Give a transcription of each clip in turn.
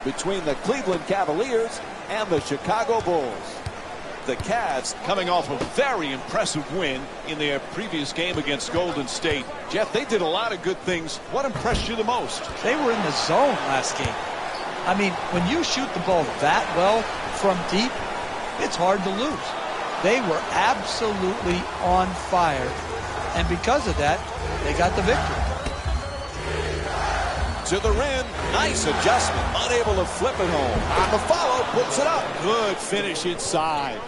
between the Cleveland Cavaliers and the Chicago Bulls. The Cavs coming off a very impressive win in their previous game against Golden State. Jeff, they did a lot of good things. What impressed you the most? They were in the zone last game. I mean, when you shoot the ball that well from deep, it's hard to lose. They were absolutely on fire. And because of that, they got the victory. To the rim, nice adjustment, unable to flip it home. On the follow, puts it up. Good finish inside.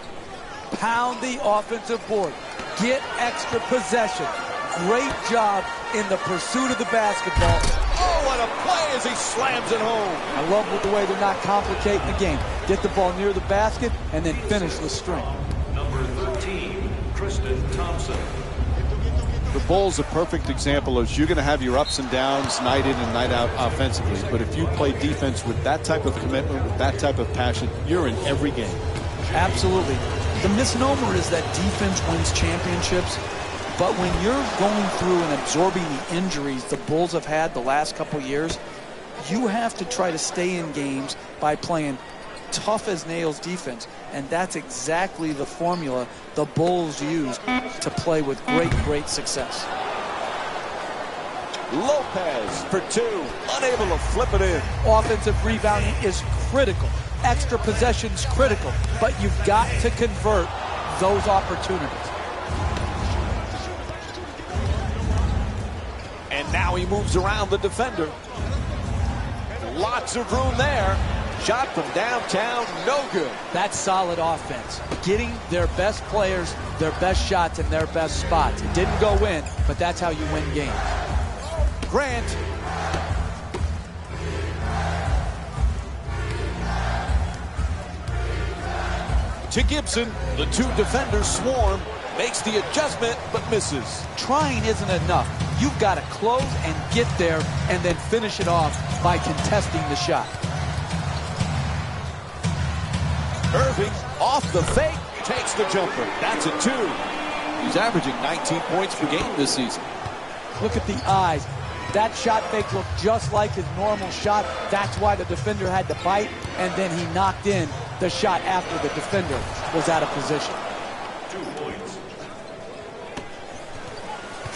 Pound the offensive board. Get extra possession. Great job in the pursuit of the basketball. Oh, what a play as he slams it home. I love the way they're not complicating the game. Get the ball near the basket and then finish with strength. Number 13, Tristan Thompson. The Bulls a perfect example is you're going to have your ups and downs night in and night out offensively. But if you play defense with that type of commitment, with that type of passion, you're in every game. Absolutely. The misnomer is that defense wins championships. But when you're going through and absorbing the injuries the Bulls have had the last couple years, you have to try to stay in games by playing tough as nails defense. And that's exactly the formula the Bulls use to play with great success. Lopez for two, unable to flip it in. Offensive rebounding is critical. Extra possessions critical. But you've got to convert those opportunities. And now he moves around the defender. Lots of room there. Shot from downtown, no good. That's solid offense. Getting their best players, their best shots in their best spots. It didn't go in, but that's how you win games. Grant. To Gibson, the two defenders swarm. Makes the adjustment, but misses. Trying isn't enough. You've got to close and get there and then finish it off by contesting the shot. Irving off the fake, takes the jumper. That's a two. He's averaging 19 points per game this season. Look at the eyes. That shot fake looked just like his normal shot. That's why the defender had to bite, and then he knocked in the shot after the defender was out of position. 2 points.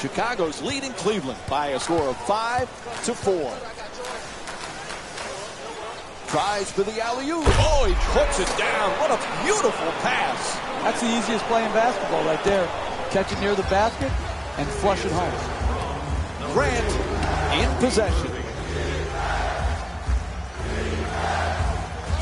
Chicago's leading Cleveland by a score of 5-4. Tries for the alley-oop. Oh, he puts it down. What a beautiful pass. That's the easiest play in basketball right there. Catch it near the basket and flush it home. Grant in possession.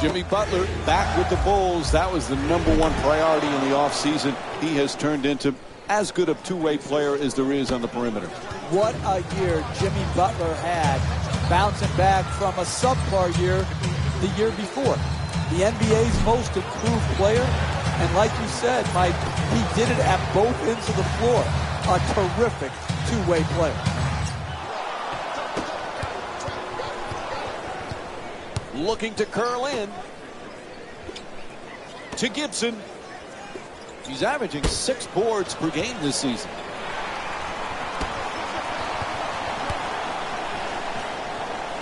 Jimmy Butler back with the Bulls. That was the #1 priority in the offseason. He has turned into as good a two-way player as there is on the perimeter. What a year Jimmy Butler had, bouncing back from a subpar year the year before. The NBA's most improved player, and like you said, Mike, he did it at both ends of the floor. A terrific two-way player. Looking to curl in. To Gibson. He's averaging 6 boards per game this season.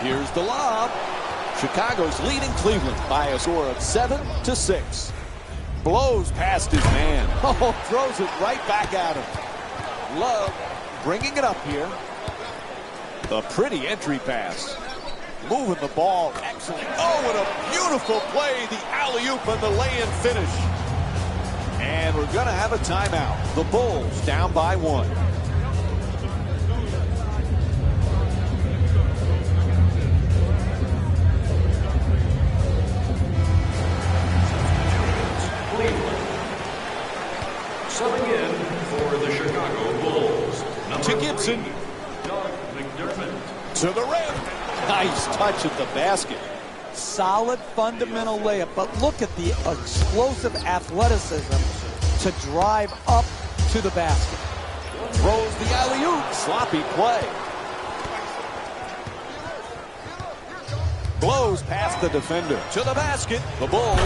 Here's the lob. Chicago's leading Cleveland by a score of 7-6. Blows past his man. Oh, throws it right back at him. Love bringing it up here. A pretty entry pass. Moving the ball. Excellent. Oh, what a beautiful play. The alley-oop and the lay-in finish. And we're going to have a timeout. The Bulls down by 1. Subbing in for the Chicago Bulls. To Gibson. Doug McDermott. To the rim. Nice touch at the basket. Solid fundamental layup, but look at the explosive athleticism to drive up to the basket. Throws the alley-oop. Sloppy play. Blows past the defender. To the basket. The Bulls.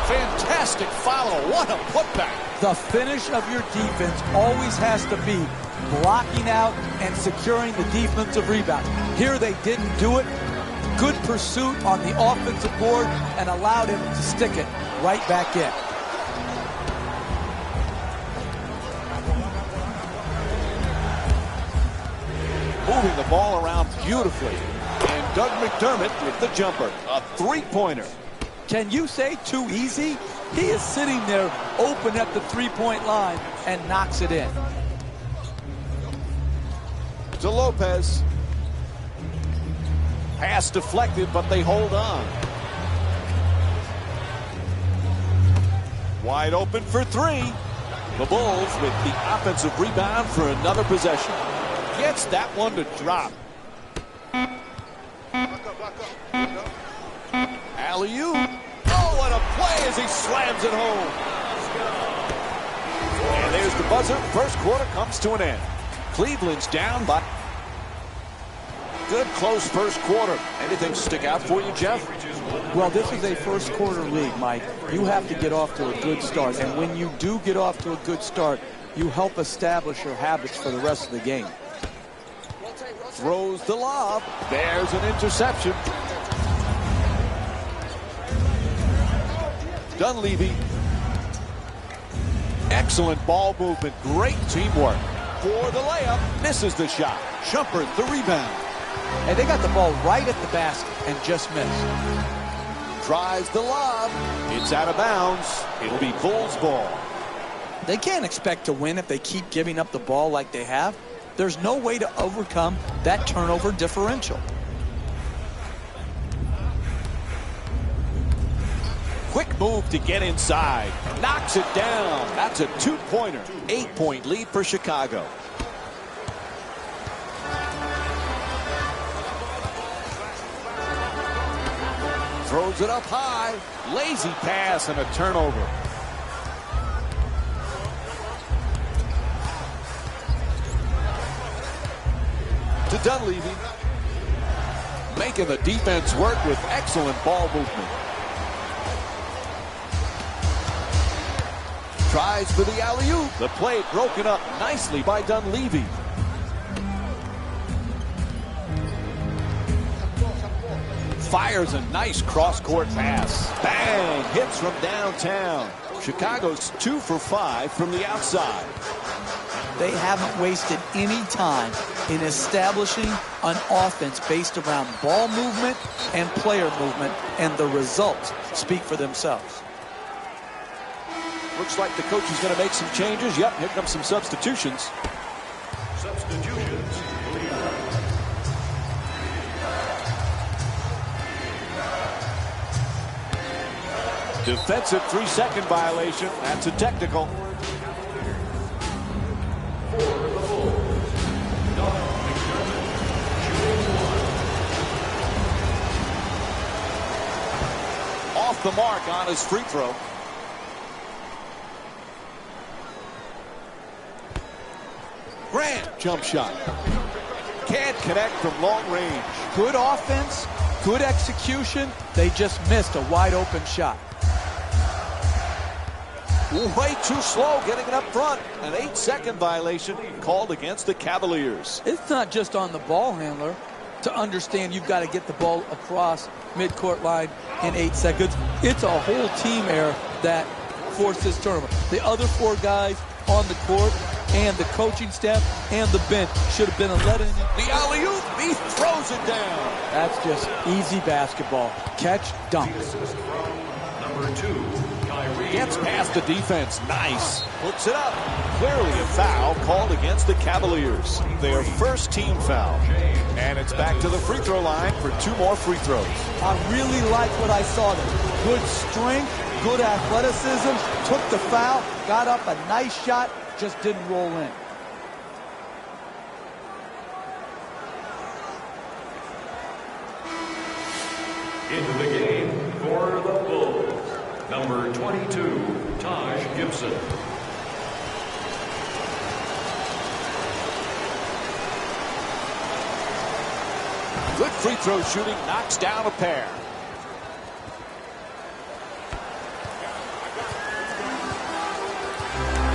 Fantastic follow. What a putback. The finish of your defense always has to be blocking out and securing the defensive rebound. Here they didn't do it. Good pursuit on the offensive board and allowed him to stick it right back in. Moving the ball around beautifully. And Doug McDermott with the jumper. A three-pointer. Can you say too easy? He is sitting there open at the three-point line and knocks it in. To Lopez. Pass deflected, but they hold on. Wide open for three. The Bulls with the offensive rebound for another possession. Gets that one to drop. Alley-oop. Oh, what a play as he slams it home. And there's the buzzer. First quarter comes to an end. Cleveland's down by... Good close first quarter. Anything stick out for you, Jeff? Well, this is a first quarter league, Mike. You have to get off to a good start. And when you do get off to a good start, you help establish your habits for the rest of the game. Throws the lob. There's an interception. Dunleavy. Excellent ball movement. Great teamwork. For the layup. Misses the shot. Shumpert the rebound. And they got the ball right at the basket and just missed. Tries the lob. It's out of bounds. It'll be Bulls ball. They can't expect to win if they keep giving up the ball like they have. There's no way to overcome that turnover differential. Quick move to get inside. Knocks it down. That's a two-pointer. 8-point lead for Chicago. Throws it up high. Lazy pass and a turnover. To Dunleavy. Making the defense work with excellent ball movement. Tries for the alley-oop. The play broken up nicely by Dunleavy. Fires a nice cross-court pass. Bang! Hits from downtown. Chicago's 2 for 5 from the outside. They haven't wasted any time in establishing an offense based around ball movement and player movement, and the results speak for themselves. Looks like the coach is going to make some changes. Yep, here comes some substitutions. Substitutions. Defensive 3-second violation. That's a technical. Off the mark on his free throw. Grant, jump shot. Can't connect from long range. Good offense, good execution. They just missed a wide open shot. Way too slow getting it up front. An 8-second violation called against the Cavaliers. It's not just on the ball handler to understand you've got to get the ball across midcourt line in 8 seconds. It's a whole team error that forced this turnover. The other 4 guys on the court and the coaching staff and the bench should have been let in. The alley-oop, he throws it down. That's just easy basketball. Catch, dunk. Number 2, Kyrie. Gets past the defense. Nice. Puts it up. Clearly a foul called against the Cavaliers. Their first team foul. And it's back to the free throw line for 2 more free throws. I really like what I saw there. Good strength, good athleticism, took the foul, got up a nice shot, just didn't roll in. Into the game for the Bulls. Number 22, Taj Gibson. Good free throw shooting, knocks down a pair.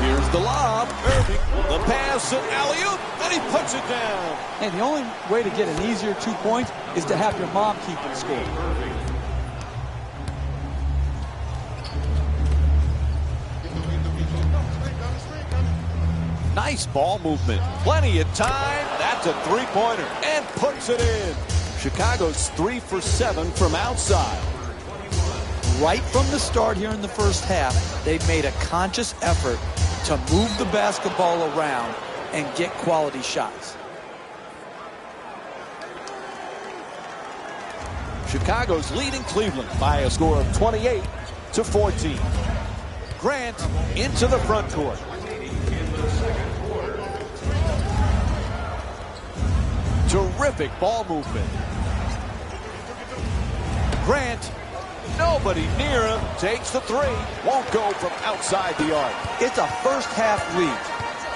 Here's the lob. Irving, the pass, and alley-oop, and he puts it down. And the only way to get an easier 2 points is to have your mom keep it score. Nice ball movement. Plenty of time. That's a three-pointer. And puts it in. Chicago's 3 for 7 from outside. Right from the start here in the first half, they've made a conscious effort to move the basketball around and get quality shots. Chicago's leading Cleveland by a score of 28-14. Grant into the front court. Terrific ball movement. Grant, nobody near him, takes the three. Won't go from outside the arc. It's a first half lead.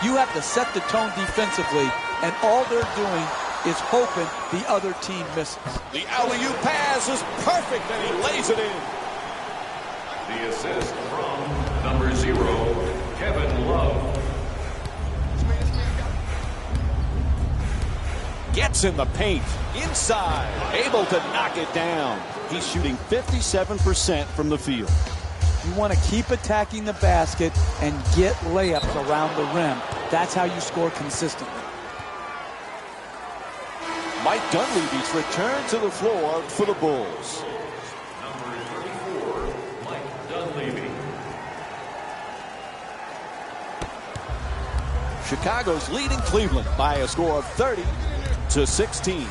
You have to set the tone defensively, and all they're doing is hoping the other team misses. The alley-oop pass is perfect, and he lays it in. The assist from number 0, Kevin Love. Gets in the paint, inside, able to knock it down. He's shooting 57% from the field. You want to keep attacking the basket and get layups around the rim. That's how you score consistently. Mike Dunleavy's returned to the floor for the Bulls. Number 34, Mike Dunleavy. Chicago's leading Cleveland by a score of 30-16.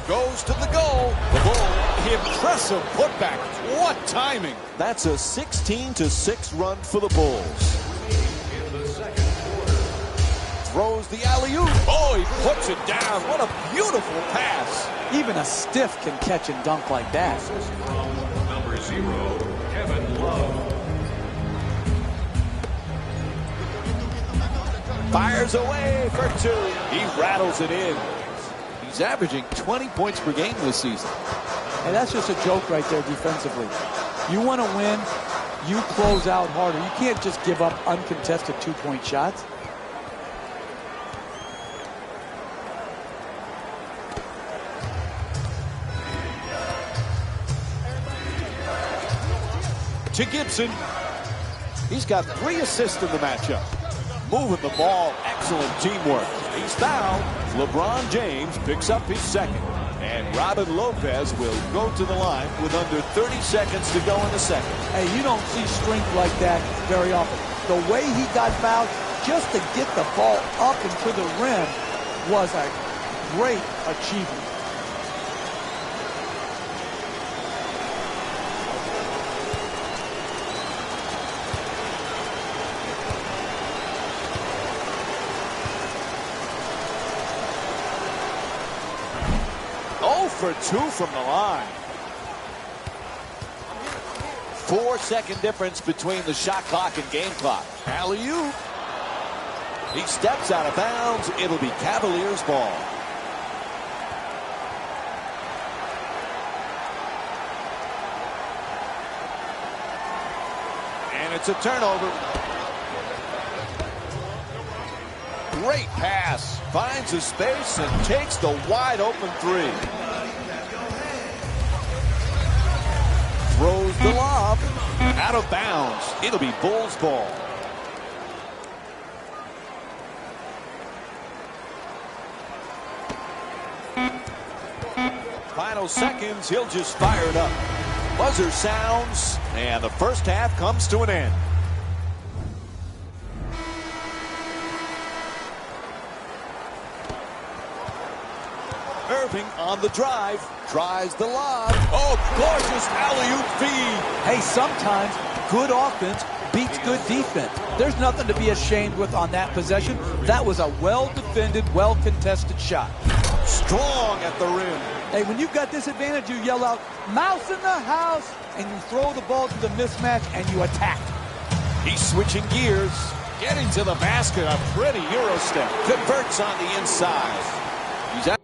Goes to the goal. The Bull, impressive putback. What timing. That's a 16-6 run for the Bulls. In the second quarter. Throws the alley-oop. Oh, he puts it down. What a beautiful pass. Even a stiff can catch and dunk like that. Assist from number 0, Kevin Love. Fires away for two. He rattles it in. He's averaging 20 points per game this season. And that's just a joke right there defensively. You want to win, you close out harder. You can't just give up uncontested 2-point shots. To Gibson. He's got 3 assists in the matchup. Moving the ball, excellent teamwork. He's fouled. LeBron James picks up his second. And Robin Lopez will go to the line with under 30 seconds to go in the second. Hey, you don't see strength like that very often. The way he got fouled just to get the ball up and to the rim was a great achievement. For 2 from the line. 4-second difference between the shot clock and game clock. Alley-oop. He steps out of bounds. It'll be Cavaliers ball. And it's a turnover. Great pass. Finds a space and takes the wide open three. Throws the lob out of bounds. It'll be Bulls ball. Final seconds, he'll just fire it up. Buzzer sounds, and the first half comes to an end. Irving on the drive, tries the lob. Oh, gorgeous alley-oop feed. Hey, sometimes good offense beats good defense. There's nothing to be ashamed with on that possession. That was a well-defended, well-contested shot. Strong at the rim. Hey, when you've got this advantage, you yell out, "Mouse in the house," and you throw the ball to the mismatch and you attack. He's switching gears, getting to the basket, a pretty Euro step. Converts on the inside. He's out.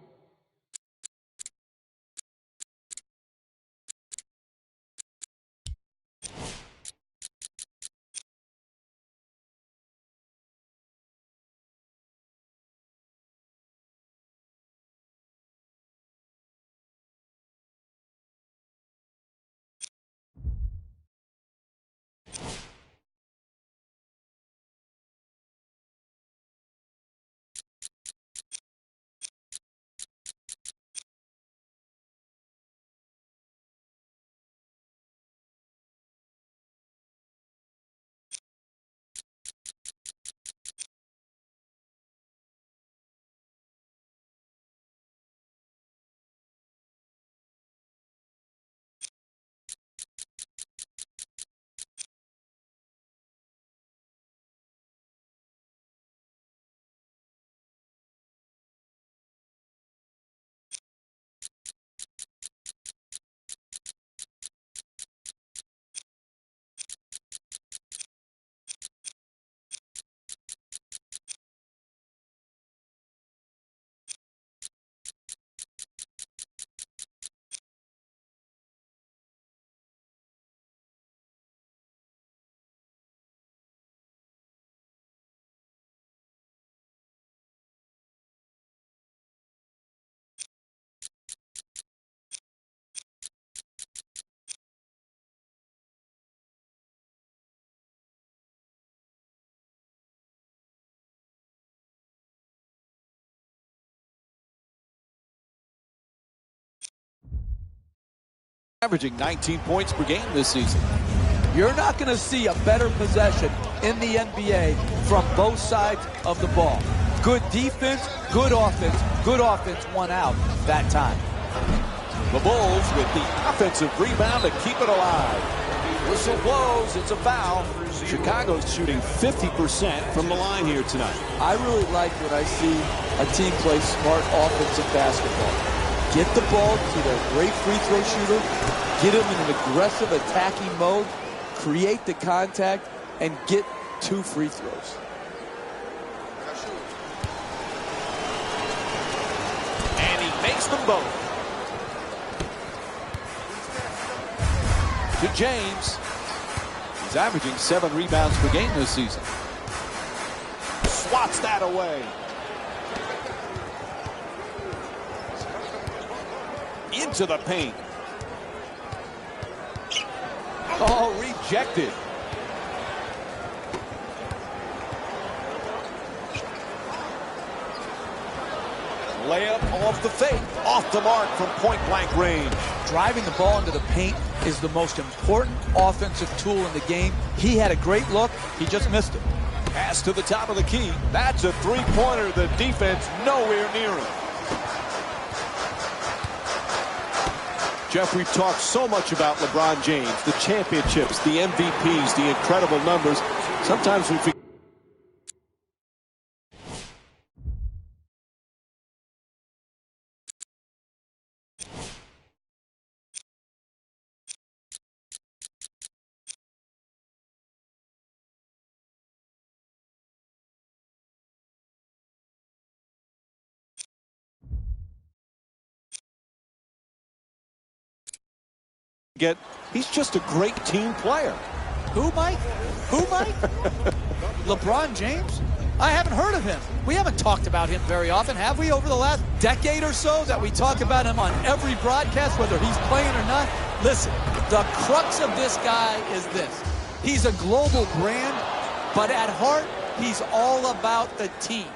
Averaging 19 points per game this season. You're not going to see a better possession in the NBA from both sides of the ball. Good defense, good offense won out that time. The Bulls with the offensive rebound to keep it alive. Whistle blows, it's a foul. Chicago's shooting 50% from the line here tonight. I really like when I see a team play smart offensive basketball. Get the ball to their great free throw shooter, get him in an aggressive attacking mode, create the contact, and get 2 free throws. And he makes them both. To James. He's averaging 7 rebounds per game this season. Swats that away. Into the paint. Oh, rejected. Layup off the fake. Off the mark from point-blank range. Driving the ball into the paint is the most important offensive tool in the game. He had a great look. He just missed it. Pass to the top of the key. That's a three-pointer. The defense nowhere near him. Jeff, we've talked so much about LeBron James, the championships, the MVPs, the incredible numbers. Sometimes we forget. He's just a great team player. Who, Mike? Who, Mike? LeBron James? I haven't heard of him. We haven't talked about him very often, have we, over the last decade or so, that we talk about him on every broadcast, whether he's playing or not? Listen, the crux of this guy is this. He's a global brand, but at heart, he's all about the team.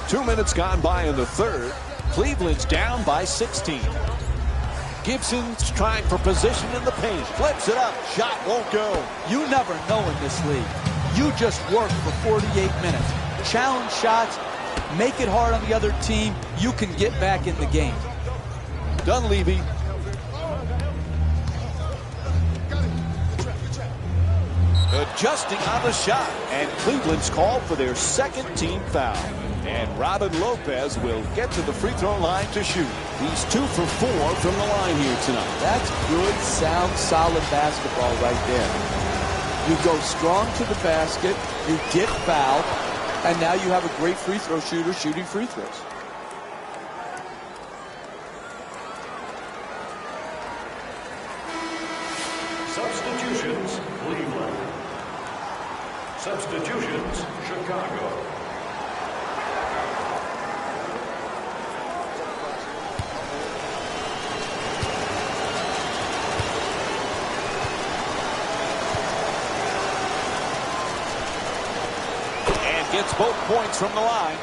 Two minutes gone by in the third. Cleveland's down by 16. Gibson's trying for position in the paint. Flips it up. Shot won't go. You never know in this league. You just work for 48 minutes. Challenge shots. Make it hard on the other team. You can get back in the game. Dunleavy. Adjusting on the shot. And Cleveland's called for their second team foul. And Robin Lopez will get to the free throw line to shoot. He's 2 for 4 from the line here tonight. That's good, sound, solid basketball right there. You go strong to the basket, you get fouled, and now you have a great free throw shooter shooting free throws. Substitutions, Cleveland. Substitutions, Chicago. Gets both points from the line.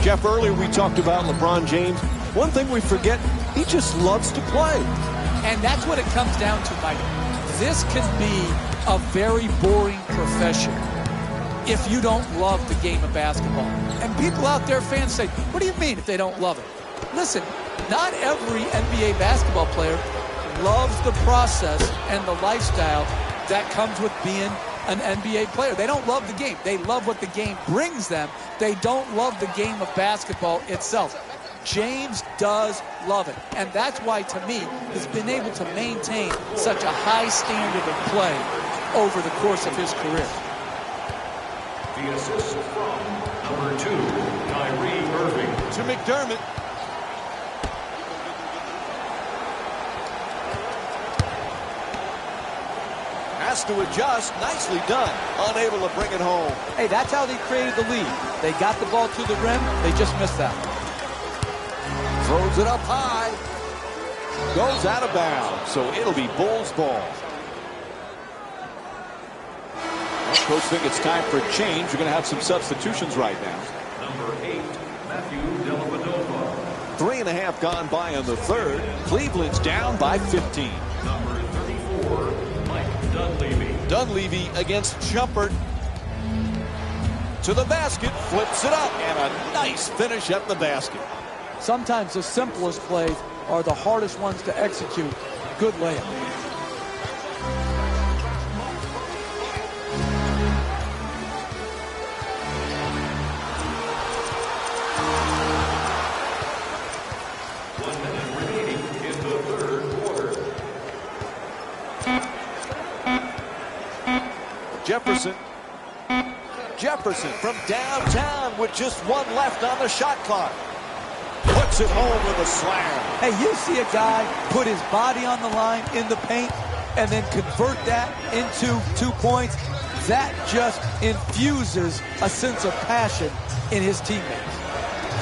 Jeff, earlier we talked about LeBron James. One thing we forget, he just loves to play. And that's what it comes down to, Mike. This can be a very boring profession if you don't love the game of basketball. And people out there, fans, say, what do you mean if they don't love it? Listen, not every NBA basketball player loves the process and the lifestyle that comes with being an NBA player. They don't love the game. They love what the game brings them. They don't love the game of basketball itself. James does love it. And that's why, to me, he's been able to maintain such a high standard of play over the course of his career. The assist from number 2, Kyrie Irving. To McDermott. Has to adjust. Nicely done. Unable to bring it home. Hey, that's how they created the lead. They got the ball to the rim. They just missed that. Throws it up high. Goes out of bounds. So it'll be Bulls ball. Coach think it's time for a change. We're going to have some substitutions right now. Number 8, Matthew Dellavedova. 3.5 gone by in the third. Cleveland's down by 15. Number 34, Mike Dunleavy. Dunleavy against Shumpert. To the basket, flips it up, and a nice finish at the basket. Sometimes the simplest plays are the hardest ones to execute. Good layup. Jefferson from downtown with just 1 left on the shot clock. Puts it home with a slam. Hey, you see a guy put his body on the line in the paint and then convert that into 2 points. That just infuses a sense of passion in his teammates.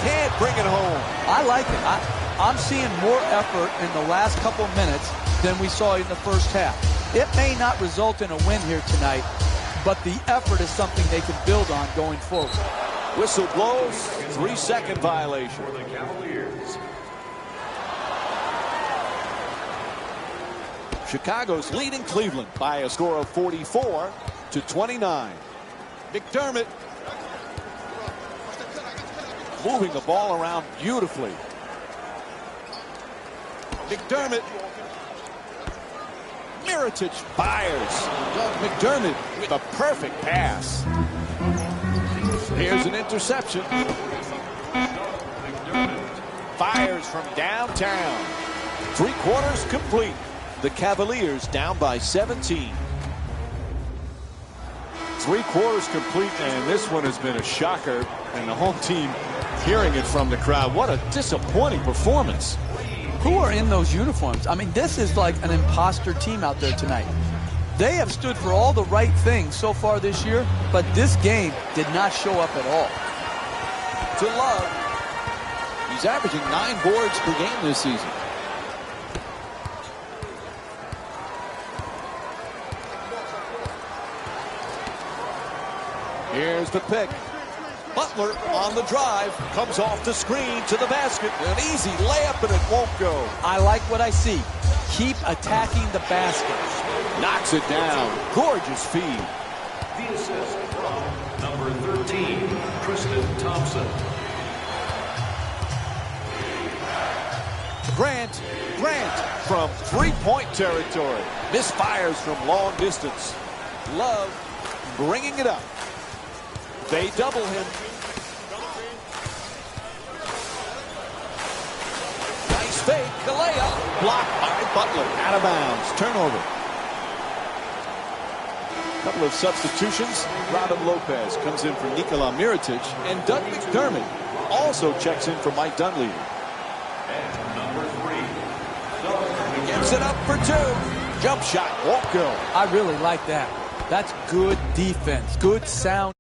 Can't bring it home. I like it. I'm seeing more effort in the last couple minutes than we saw in the first half. It may not result in a win here tonight, but the effort is something they can build on going forward. Whistle blows, 3-second violation. For the Cavaliers. Chicago's leading Cleveland by a score of 44-29. McDermott moving the ball around beautifully. McDermott. Mirotic fires. Doug McDermott with a perfect pass. Here's an interception. Fires from downtown. 3/4 complete. The Cavaliers down by 17. 3/4 complete, and this one has been a shocker, and the home team hearing it from the crowd. What a disappointing performance. Who are in those uniforms? I mean, this is like an imposter team out there tonight. They have stood for all the right things so far this year, but this game did not show up at all. To Love. He's averaging 9 boards per game this season. Here's the pick. Butler on the drive, comes off the screen to the basket. An easy layup, and it won't go. I like what I see. Keep attacking the basket. Knocks it down. Gorgeous feed. The assist from number 13, Tristan Thompson. Grant from three-point territory. Misfires from long distance. Love bringing it up. They double him. Nice fake. Kalea blocked by Butler. Out of bounds. Turnover. Couple of substitutions. Robin Lopez comes in for Nikola Mirotic, and Doug McDermott also checks in for Mike Dunleavy. And number 3, Gets it up for 2. Jump shot won't go. I really like that. That's good defense. Good sound.